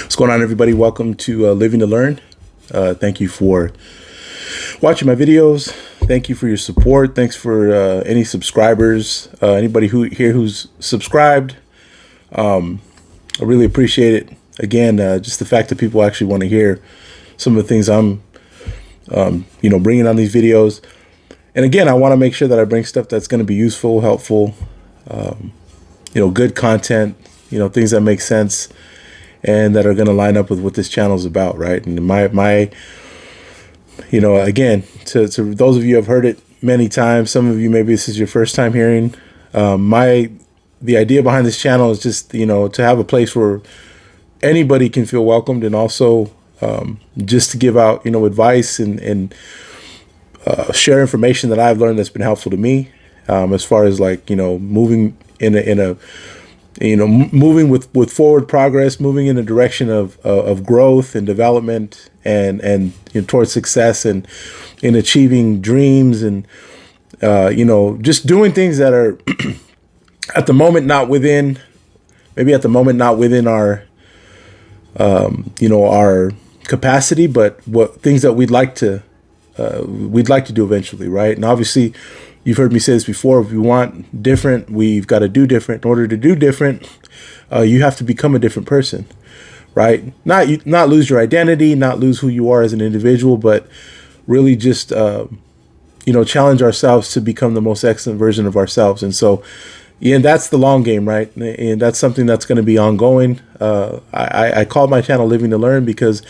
What's going on, everybody? Welcome to Living to Learn. Thank you for watching my videos. Thank you for your support. Thanks for any subscribers, anybody who's subscribed. I really appreciate it. Again, just the fact that people actually want to hear some of the things I'm, bringing on these videos. And again, I want to make sure that I bring stuff that's going to be useful, helpful, good content, things that make sense and that are going to line up with what this channel is about, right? And again, to those of you who have heard it many times, some of you maybe this is your first time hearing, the idea behind this channel is just, to have a place where anybody can feel welcomed, and also just to give out, advice and share information that I've learned that's been helpful to me, as far as moving moving with forward progress, moving in a direction of growth and development and towards success and in achieving dreams and, just doing things that are at the moment not within our, our capacity, but what things that we'd like to do eventually, right? And obviously, you've heard me say this before. If we want different, we've got to do different. In order to do different, you have to become a different person, right? Not lose your identity, not lose who you are as an individual, but really just challenge ourselves to become the most excellent version of ourselves. And so, that's the long game, right? And that's something that's going to be ongoing. I call my channel Living to Learn because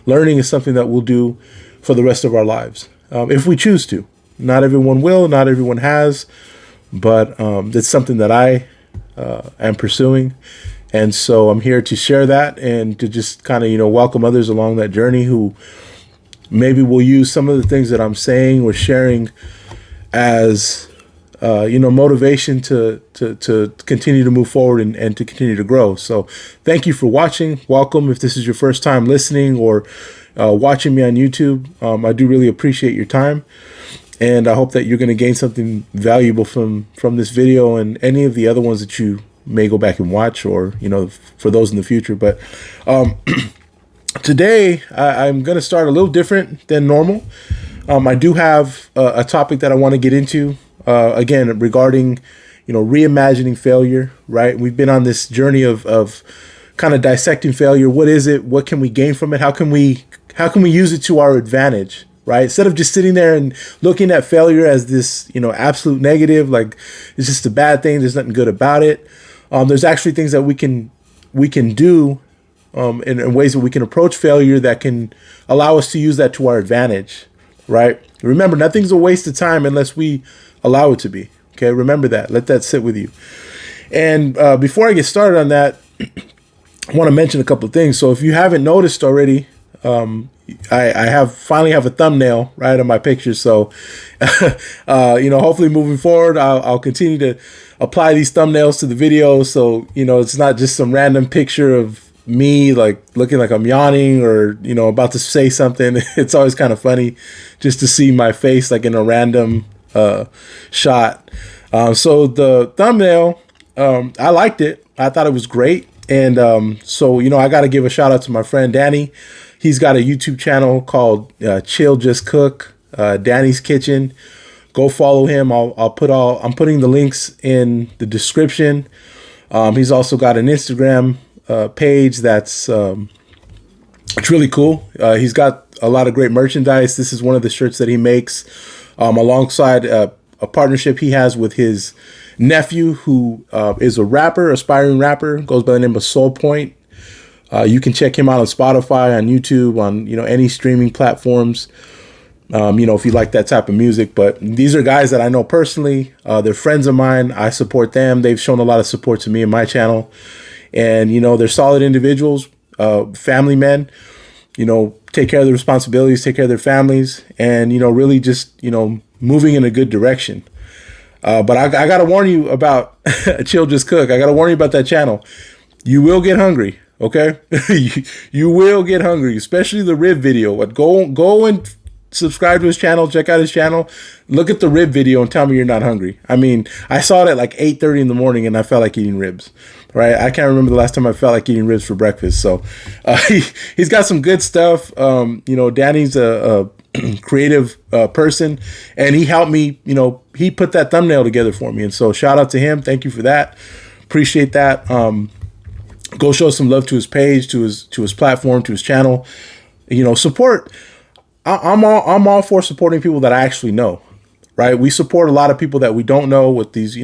learning is something that we'll do for the rest of our lives, if we choose to. Not everyone will, not everyone has, but it's something that I am pursuing. And so I'm here to share that and to just kind of, welcome others along that journey who maybe will use some of the things that I'm saying or sharing as, motivation to continue to move forward and to continue to grow. So thank you for watching. Welcome. If this is your first time listening or watching me on YouTube, I do really appreciate your time. And I hope that you're going to gain something valuable from this video and any of the other ones that you may go back and watch, or, for those in the future. But today I'm going to start a little different than normal. I do have a topic that I want to get into, again, regarding, reimagining failure, right? We've been on this journey of kind of dissecting failure. What is it? What can we gain from it? How can we use it to our advantage? Right? Instead of just sitting there and looking at failure as this, absolute negative, like it's just a bad thing, there's nothing good about it. There's actually things that we can do in ways that we can approach failure that can allow us to use that to our advantage, right? Remember, nothing's a waste of time unless we allow it to be. Okay, remember that. Let that sit with you. And before I get started on that, I want to mention a couple of things. So if you haven't noticed already, I finally have a thumbnail right on my picture. So, hopefully moving forward, I'll continue to apply these thumbnails to the videos. So, it's not just some random picture of me like looking like I'm yawning or, about to say something. It's always kind of funny just to see my face like in a random shot. So the thumbnail, I liked it. I thought it was great. And so, I got to give a shout out to my friend Danny. He's got a YouTube channel called Chill Just Cook, Danny's Kitchen. Go follow him. I'm putting the links in the description. He's also got an Instagram page that's it's really cool. He's got a lot of great merchandise. This is one of the shirts that he makes alongside a partnership he has with his nephew, who is a rapper, aspiring rapper, goes by the name of Soul Point. You can check him out on Spotify, on YouTube, on, any streaming platforms, if you like that type of music. But these are guys that I know personally. They're friends of mine. I support them. They've shown a lot of support to me and my channel. And, they're solid individuals, family men, take care of their responsibilities, take care of their families, and, really just, moving in a good direction. But I got to warn you about Chill Just Cook. I got to warn you about that channel. You will get hungry. Okay, you will get hungry, especially the rib video. But go and subscribe to his channel, check out his channel, look at the rib video and tell me you're not hungry. I mean, I saw it at like 8:30 in the morning and I felt like eating ribs, right? I can't remember the last time I felt like eating ribs for breakfast. So he's got some good stuff. Danny's a creative person, and he helped me, he put that thumbnail together for me. And so shout out to him. Thank you for that. Appreciate that. Go show some love to his page, to his platform, to his channel. Support. I'm all for supporting people that I actually know, right? We support a lot of people that we don't know with these,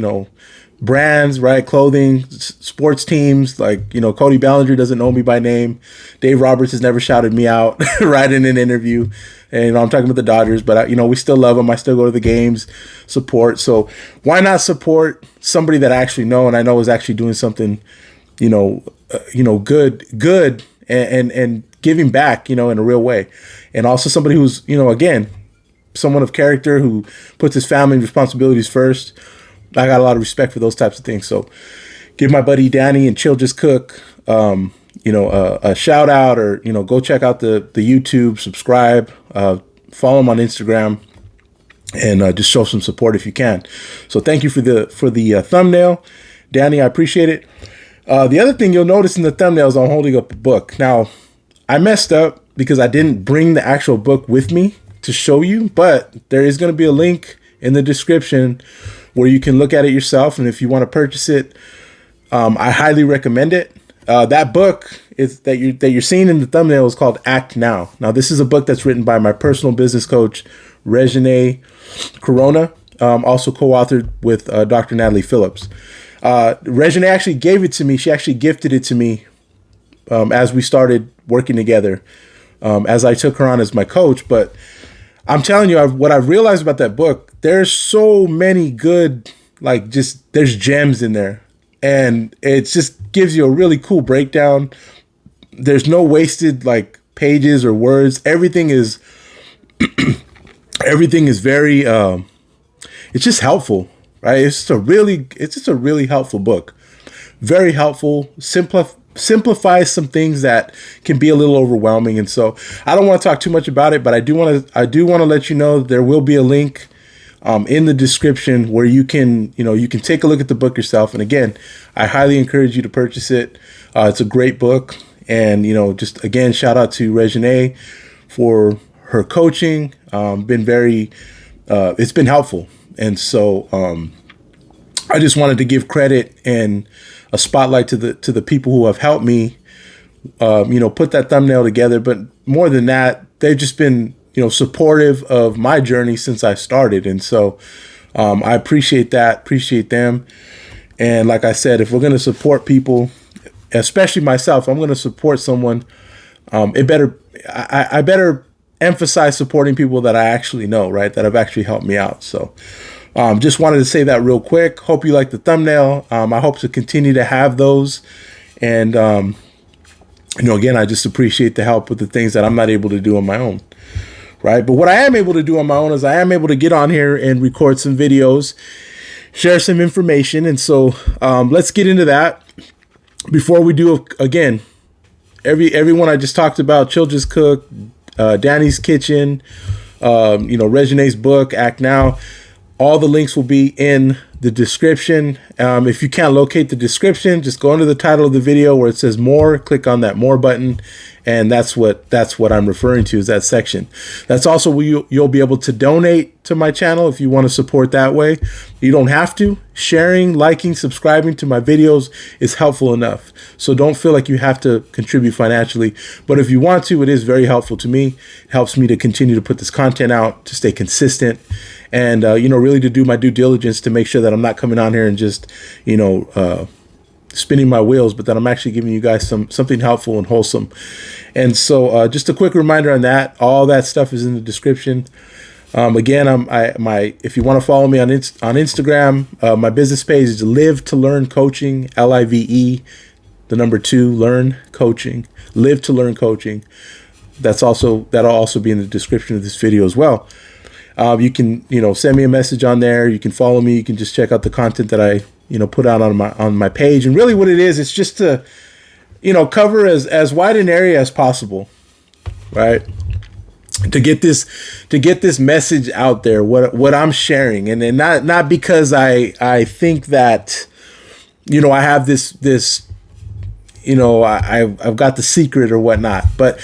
brands, right? Clothing, sports teams, like, Cody Bellinger doesn't know me by name. Dave Roberts has never shouted me out, right, in an interview. And I'm talking about the Dodgers, but we still love them. I still go to the games, support. So why not support somebody that I actually know and I know is actually doing something, good and giving back, in a real way. And also somebody who's, again, someone of character who puts his family and responsibilities first. I got a lot of respect for those types of things. So give my buddy Danny and Chill Just Cook, a shout out, or, go check out the YouTube, subscribe, follow him on Instagram, and just show some support if you can. So thank you for the thumbnail, Danny. I appreciate it. The other thing you'll notice in the thumbnail is I'm holding up a book. Now, I messed up because I didn't bring the actual book with me to show you, but there is going to be a link in the description where you can look at it yourself. And if you want to purchase it, I highly recommend it. That book is that you're seeing in the thumbnail is called Act Now. Now, this is a book that's written by my personal business coach, Reimagine Corona, also co-authored with Dr. Natalie Phillips. Reimagine actually gave it to me. She actually gifted it to me as we started working together, as I took her on as my coach. But I'm telling you, what I've realized about that book, there's so many good, there's gems in there. And it just gives you a really cool breakdown. There's no wasted pages or words. Everything is very, it's just helpful, right? It's just a really helpful book. Very helpful, simplifies some things that can be a little overwhelming. And so I don't want to talk too much about it, but I do want to let you know there will be a link in the description where you can take a look at the book yourself. And again, I highly encourage you to purchase it. It's a great book. And, just again, shout out to Reimagine for her coaching. It's been helpful. And so I just wanted to give credit and a spotlight to the people who have helped me, put that thumbnail together. But more than that, they've just been, supportive of my journey since I started. And so I appreciate that, appreciate them. And like I said, if we're going to support people, especially myself, I'm going to support someone. I better emphasize supporting people that I actually know, right? That have actually helped me out. So just wanted to say that real quick. Hope you like the thumbnail. I hope to continue to have those. And, again, I just appreciate the help with the things that I'm not able to do on my own. Right. But what I am able to do on my own is I am able to get on here and record some videos, share some information. And so let's get into that. Before we do, again, everyone I just talked about, Chill Just Cook, Danny's Kitchen, Reimagine's book, Act Now. All the links will be in the description. If you can't locate the description, just go under the title of the video where it says more, click on that more button. And that's what I'm referring to, is that section. That's also where you'll be able to donate to my channel if you want to support that way. You don't have to. Sharing, liking, subscribing to my videos is helpful enough. So don't feel like you have to contribute financially. But if you want to, it is very helpful to me. It helps me to continue to put this content out, to stay consistent, and really to do my due diligence to make sure that I'm not coming on here and just spinning my wheels, but that I'm actually giving you guys something helpful and wholesome. And so just a quick reminder on that. All that stuff is in the description. Again, if you want to follow me on Instagram, my business page is Live to Learn Coaching, LIVE, the number 2, Learn Coaching, Live to Learn Coaching. That'll also be in the description of this video as well. You can, send me a message on there. You can follow me. You can just check out the content that I, put out on my page. And really what it is, it's just to, cover as wide an area as possible, right? to get this message out there, what I'm sharing, and not because I think that, I have this, I've got the secret or whatnot, but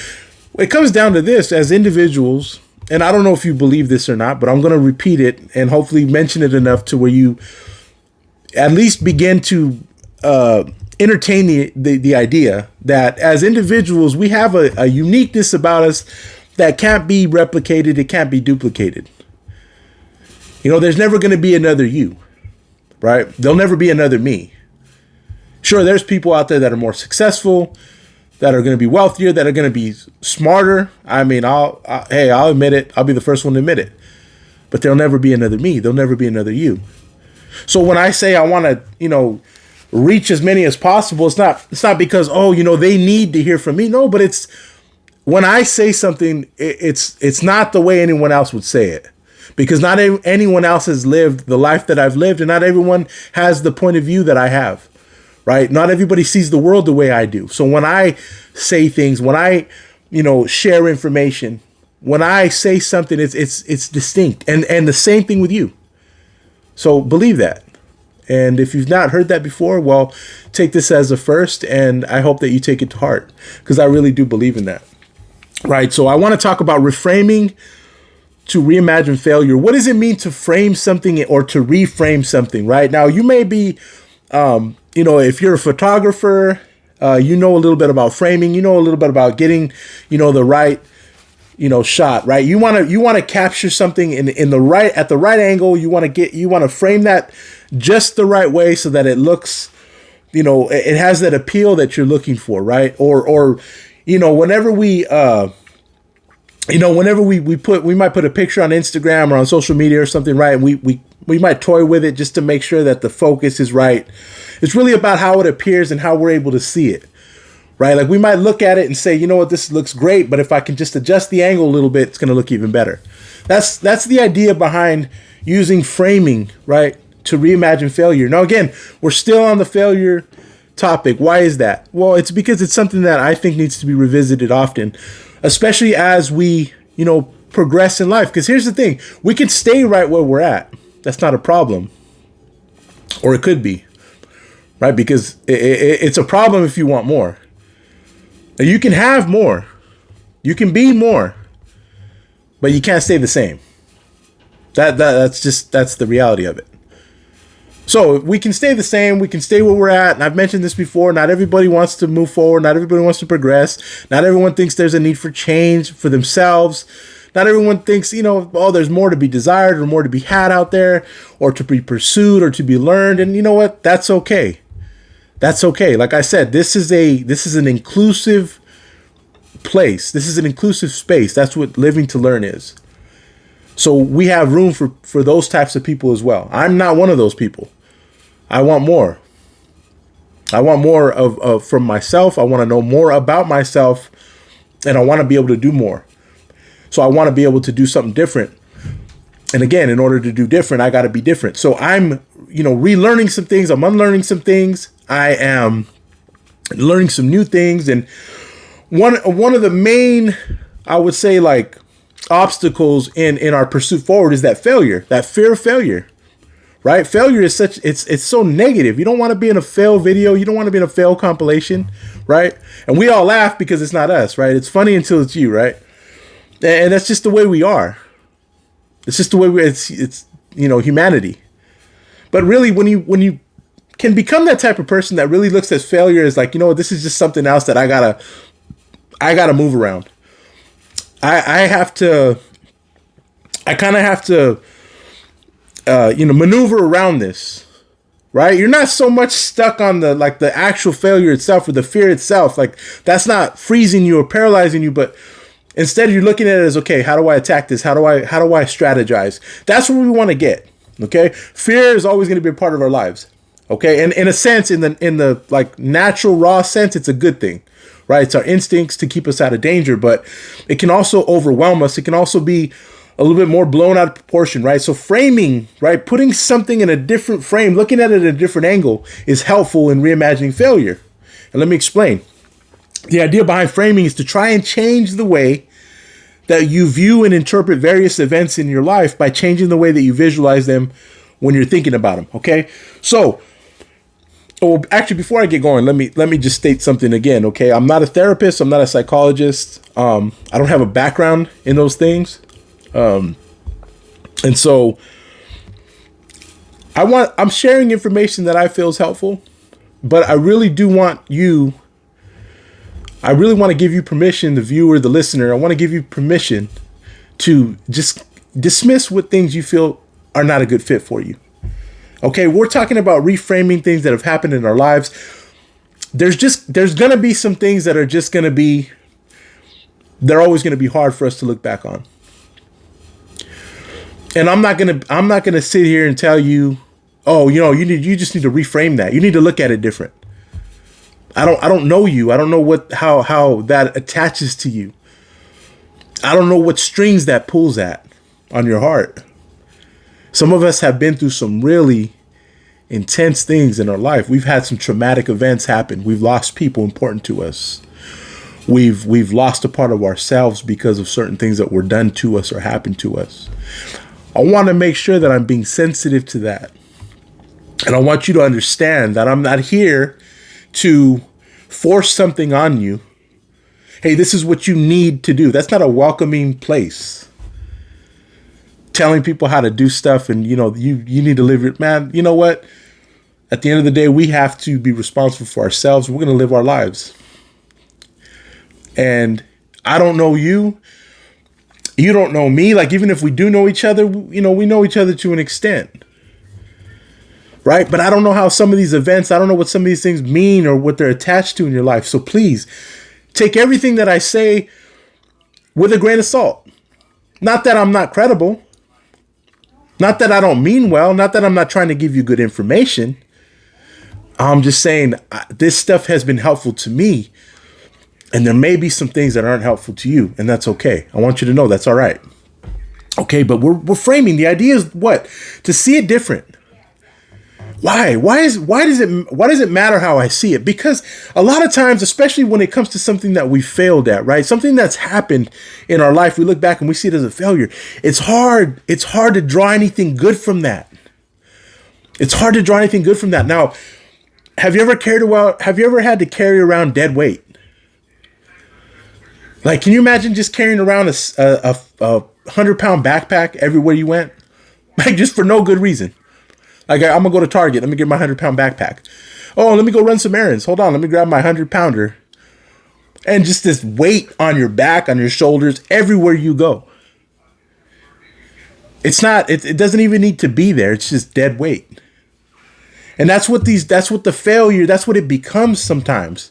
it comes down to this: as individuals, and I don't know if you believe this or not, but I'm going to repeat it and hopefully mention it enough to where you at least begin to entertain the idea that as individuals, we have a uniqueness about us that can't be replicated. It can't be duplicated. There's never going to be another you, right? There'll never be another me. Sure, there's people out there that are more successful, that are going to be wealthier, that are going to be smarter. I mean, I'll admit it. I'll be the first one to admit it. But there'll never be another me. There'll never be another you. So when I say I want to, reach as many as possible, it's not because, they need to hear from me. No, but it's when I say something, it's not the way anyone else would say it, because not anyone else has lived the life that I've lived, and not everyone has the point of view that I have, right? Not everybody sees the world the way I do. So when I say things, when I, share information, when I say something, it's distinct, and the same thing with you. So believe that. And if you've not heard that before, well, take this as a first, and I hope that you take it to heart, because I really do believe in that. Right. So I want to talk about reframing to reimagine failure. What does it mean to frame something or to reframe something? Right now, you may be, if you're a photographer, you know a little bit about framing. You know a little bit about getting, the right, shot. Right. You want to capture something in the right at the right angle. You want to frame that just the right way so that it looks, it has that appeal that you're looking for. Right. Or whenever we we might put a picture on Instagram or on social media or something, right? And we might toy with it just to make sure that the focus is right. It's really about how it appears and how we're able to see it, right? Like we might look at it and say, this looks great, but if I can just adjust the angle a little bit, it's going to look even better. That's the idea behind using framing, right, to reimagine failure. Now, again, we're still on the failure topic. Why is that? Well, it's because it's something that I think needs to be revisited often, especially as we, progress in life. Because here's the thing, we can stay right where we're at. That's not a problem. Or it could be, right? Because it's a problem if you want more. Now, you can have more. You can be more. But you can't stay the same. That's the reality of it. So we can stay the same. We can stay where we're at. And I've mentioned this before. Not everybody wants to move forward. Not everybody wants to progress. Not everyone thinks there's a need for change for themselves. Not everyone thinks, there's more to be desired or more to be had out there, or to be pursued or to be learned. And you know what? That's okay. That's okay. Like I said, this is an inclusive place. This is an inclusive space. That's what living to learn is. So we have room for those types of people as well. I'm not one of those people. I want more. I want more of from myself. I want to know more about myself, and I want to be able to do more. So I want to be able to do something different. And again, in order to do different, I got to be different. So I'm, relearning some things. I'm unlearning some things. I am learning some new things. And one of the main, I would say, like, obstacles in our pursuit forward is that failure, that fear of failure, right? Failure is it's so negative. You don't want to be in a fail video. You don't want to be in a fail compilation, right? And we all laugh because it's not us, right? It's funny until it's you, right? And that's just the way we are. It's just the way it's humanity. But really, when you can become that type of person that really looks at failure as like, this is just something else that I gotta move around. I kind of have to, maneuver around this, right? You're not so much stuck on the actual failure itself or the fear itself. Like, that's not freezing you or paralyzing you, but instead you're looking at it as, okay, how do I attack this? How do I strategize? That's where we want to get. Okay. Fear is always going to be a part of our lives. Okay. And in a sense, in the like natural raw sense, it's a good thing. Right? It's our instincts to keep us out of danger, but it can also overwhelm us. It can also be a little bit more blown out of proportion, right? So framing, right? Putting something in a different frame, looking at it at a different angle is helpful in reimagining failure. And let me explain. The idea behind framing is to try and change the way that you view and interpret various events in your life by changing the way that you visualize them when you're thinking about them. Okay. So, well, actually, before I get going, let me just state something again. Okay. I'm not a therapist. I'm not a psychologist. I don't have a background in those things. And so I'm sharing information that I feel is helpful, but I really want to give you permission, the viewer, the listener. I want to give you permission to just dismiss what things you feel are not a good fit for you. Okay, we're talking about reframing things that have happened in our lives. There's going to be some things that are just going to be, they're always going to be hard for us to look back on. And I'm not going to sit here and tell you, oh, you just need to reframe that. You need to look at it different. I don't know you. I don't know how that attaches to you. I don't know what strings that pulls at on your heart. Some of us have been through some really intense things in our life. We've had some traumatic events happen. We've lost people important to us. We've lost a part of ourselves because of certain things that were done to us or happened to us. I want to make sure that I'm being sensitive to that. And I want you to understand that I'm not here to force something on you. Hey, this is what you need to do. That's not a welcoming place. Telling people how to do stuff and, you need to live your, man, you know what? At the end of the day, we have to be responsible for ourselves. We're going to live our lives. And I don't know you. You don't know me. Like, even if we do know each other, we know each other to an extent. Right? But I don't know how some of these events, I don't know what some of these things mean or what they're attached to in your life. So please take everything that I say with a grain of salt. Not that I'm not credible. Not that I don't mean well. Not that I'm not trying to give you good information. I'm just saying this stuff has been helpful to me. And there may be some things that aren't helpful to you. And that's okay. I want you to know that's all right. Okay, but we're framing. The idea is what? To see it different. Why? Why does it matter how I see it? Because a lot of times, especially when it comes to something that we failed at, right? Something that's happened in our life, we look back and we see it as a failure. It's hard to draw anything good from that. It's hard to draw anything good from that. Now, have you ever had to carry around dead weight? Like, can you imagine just carrying around a 100-pound backpack everywhere you went? Like, just for no good reason. Like, I'm going to go to Target. Let me get my 100-pound backpack. Oh, let me go run some errands. Hold on. Let me grab my 100-pounder. And just this weight on your back, on your shoulders, everywhere you go. It doesn't even need to be there. It's just dead weight. And that's what the failure, that's what it becomes sometimes.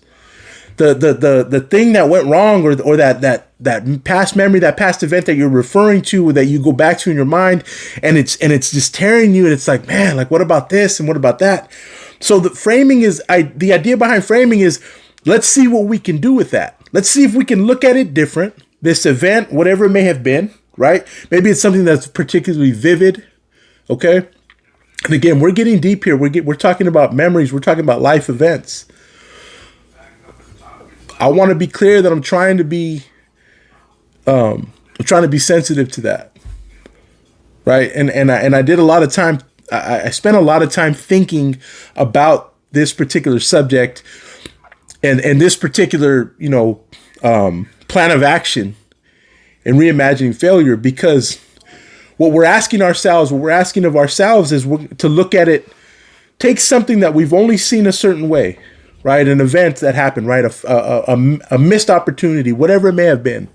The thing that went wrong or that past memory, that past event that you're referring to, or that you go back to in your mind, and it's just tearing you, and it's like, man, like, what about this and what about that? So the idea behind framing is, let's see what we can do with that. Let's see if we can look at it different. This event, whatever it may have been, right? Maybe it's something that's particularly vivid. Okay. And again, we're getting deep here. We're talking about memories. We're talking about life events. I want to be clear that I'm trying to be sensitive to that, right? And I did a lot of time. I spent a lot of time thinking about this particular subject and this particular plan of action in reimagining failure, because what we're asking of ourselves is to look at it, take something that we've only seen a certain way. Right, an event that happened, right, a missed opportunity, whatever it may have been,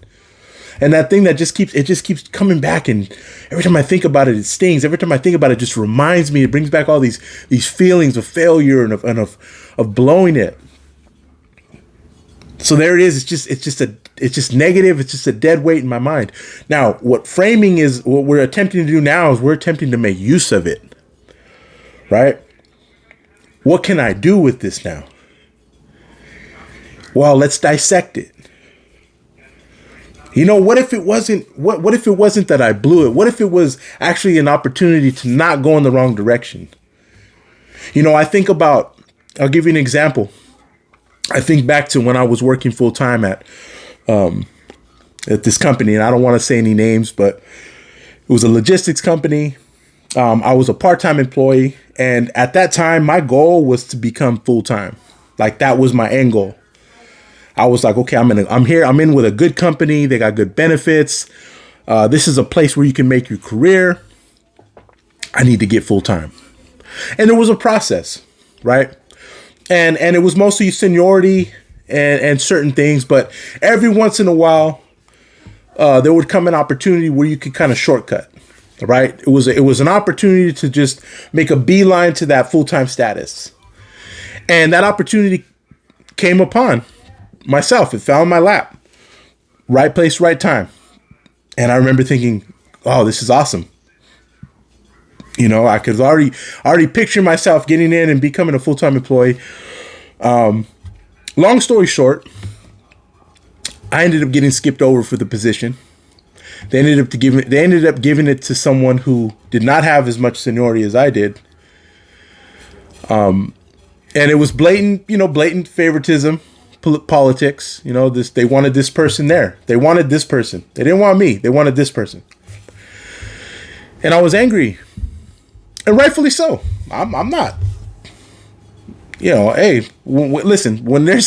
and that thing that just keeps coming back, and every time I think about it, it stings. Every time I think about it, it just reminds me. It brings back all these feelings of failure and of blowing it. So there it is. It's just negative. It's just a dead weight in my mind. Now, what we're attempting to do now is we're attempting to make use of it. Right? What can I do with this now? Well, let's dissect it. What if it wasn't that I blew it? What if it was actually an opportunity to not go in the wrong direction? I'll give you an example. I think back to when I was working full time at at this company, and I don't want to say any names, but it was a logistics company. I was a part-time employee, and at that time, my goal was to become full-time. Like, that was my end goal. I was like, okay, I'm in with a good company. They got good benefits. This is a place where you can make your career. I need to get full-time. And there was a process, right? And it was mostly seniority and certain things, but every once in a while, there would come an opportunity where you could kind of shortcut, right? It was an opportunity to just make a beeline to that full-time status. And that opportunity came upon myself. It fell in my lap. Right place, right time. And I remember thinking, oh, this is awesome. You know, I could already picture myself getting in and becoming a full-time employee. Long story short, I ended up getting skipped over for the position. They ended up giving it to someone who did not have as much seniority as I did. And it was blatant favoritism, politics. You know, they wanted this person there. They wanted this person. They didn't want me. They wanted this person. And I was angry, and rightfully so. I'm not. You know, hey, listen. When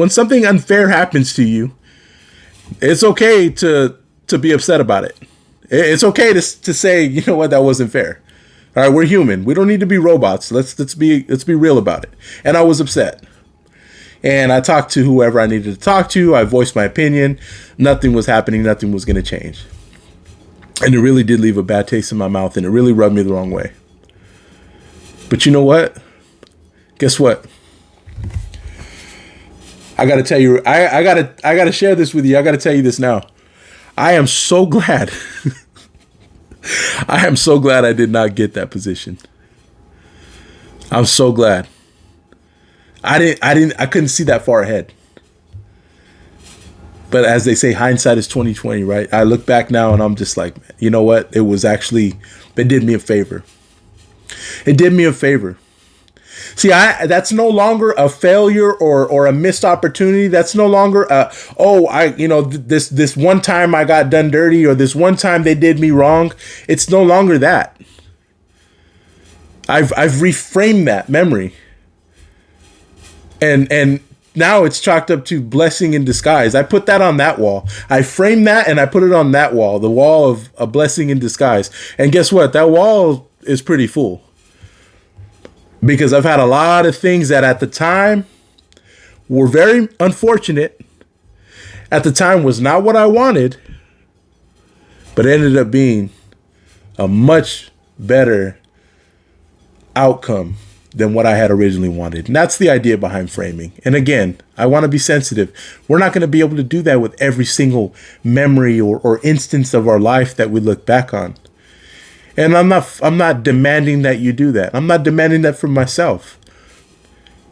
something unfair happens to you, it's okay to be upset about it. It's okay to say, you know what, that wasn't fair. All right, we're human. We don't need to be robots. Let's be real about it. And I was upset. And I talked to whoever I needed to talk to. I voiced my opinion. Nothing was happening. Nothing was going to change. And it really did leave a bad taste in my mouth, and it really rubbed me the wrong way. But you know what? Guess what? I got to tell you, I got to share this with you. I got to tell you this now. I am so glad. I am so glad I did not get that position. I'm so glad. I couldn't see that far ahead. But as they say, hindsight is 20/20, right? I look back now and I'm just like, you know what? It did me a favor. It did me a favor. See, that's no longer a failure or a missed opportunity. That's no longer this one time I got done dirty, or this one time they did me wrong. It's no longer that. I've reframed that memory. And now it's chalked up to blessing in disguise. I put that on that wall. I framed that and I put it on that wall, the wall of a blessing in disguise. And guess what? That wall is pretty full. Because I've had a lot of things that at the time were very unfortunate. At the time was not what I wanted, but it ended up being a much better outcome than what I had originally wanted. And that's the idea behind framing. And again, I want to be sensitive. We're not going to be able to do that with every single memory or instance of our life that we look back on. And I'm not demanding that you do that. I'm not demanding that from myself.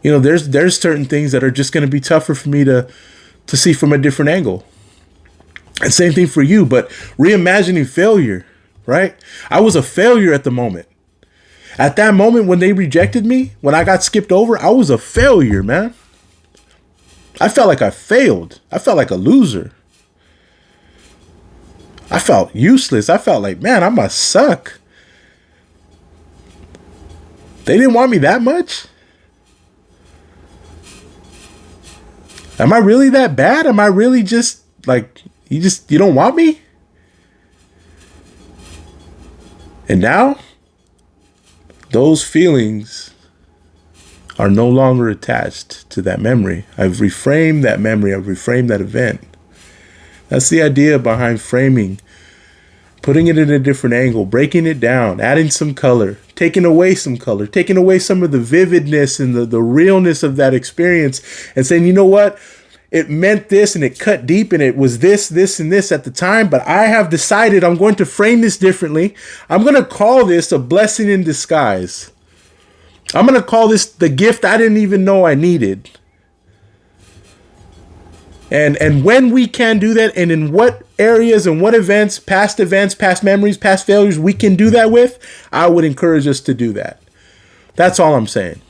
You know, there's certain things that are just going to be tougher for me to see from a different angle. And same thing for you, but reimagining failure, right? I was a failure at the moment. At that moment when they rejected me, when I got skipped over, I was a failure, man. I felt like I failed. I felt like a loser. I felt useless. I felt like, man, I must suck. They didn't want me that much? Am I really that bad? Am I really just like, you don't want me? And now, those feelings are no longer attached to that memory. I've reframed that memory. I've reframed that event. That's the idea behind framing. Putting it in a different angle, breaking it down, adding some color, taking away some color, taking away some of the vividness and the realness of that experience, and saying, you know what? It meant this and it cut deep and it was this, and this at the time, but I have decided I'm going to frame this differently. I'm going to call this a blessing in disguise. I'm going to call this the gift I didn't even know I needed. And when we can do that, and in what areas and what events, past memories, past failures we can do that with, I would encourage us to do that. That's all I'm saying.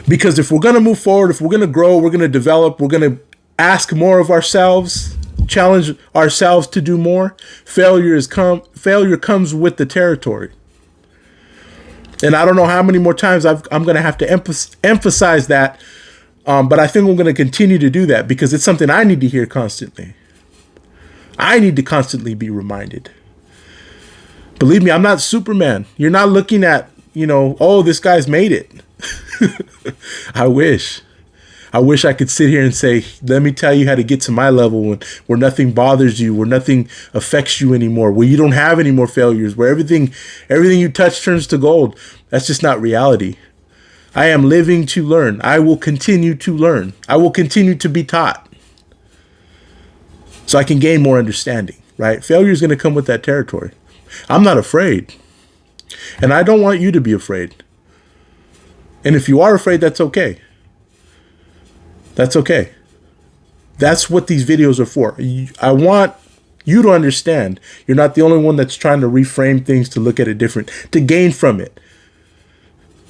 Because if we're going to move forward, if we're going to grow, we're going to develop, we're going to ask more of ourselves, challenge ourselves to do more, failure comes with the territory. And I don't know how many more times I'm going to have to emphasize that. But I think I'm going to continue to do that because it's something I need to hear constantly. I need to constantly be reminded. Believe me, I'm not Superman. You're not looking at, oh, this guy's made it. I wish I could sit here and say, let me tell you how to get to my level where nothing bothers you, where nothing affects you anymore, where you don't have any more failures, where everything you touch turns to gold. That's just not reality. I am living to learn. I will continue to learn. I will continue to be taught so I can gain more understanding, right? Failure is going to come with that territory. I'm not afraid. And I don't want you to be afraid. And if you are afraid, that's okay. That's okay. That's what these videos are for. I want you to understand you're not the only one that's trying to reframe things to look at it different, to gain from it.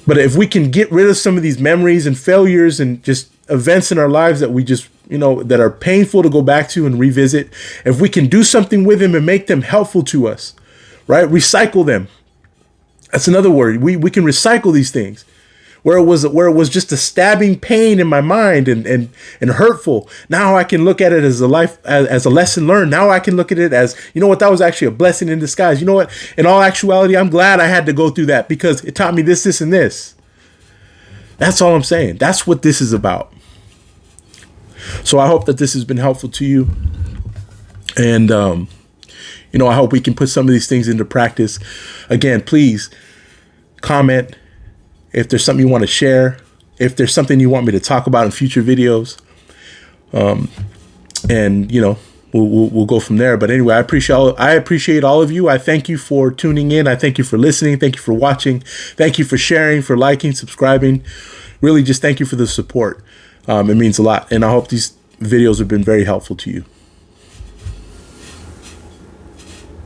But if we can get rid of some of these memories and failures and just events in our lives that we just, that are painful to go back to and revisit, if we can do something with them and make them helpful to us, right? Recycle them. That's another word. We can recycle these things. Where it was just a stabbing pain in my mind and hurtful. Now I can look at it as a lesson learned. Now I can look at it as, that was actually a blessing in disguise. You know what? In all actuality, I'm glad I had to go through that because it taught me this, this, and this. That's all I'm saying. That's what this is about. So I hope that this has been helpful to you. And, I hope we can put some of these things into practice. Again, please comment if there's something you want to share, if there's something you want me to talk about in future videos, and we'll go from there. But anyway, I appreciate all of you. I thank you for tuning in. I thank you for listening. Thank you for watching. Thank you for sharing, for liking, subscribing. Really, just thank you for the support. It means a lot, and I hope these videos have been very helpful to you.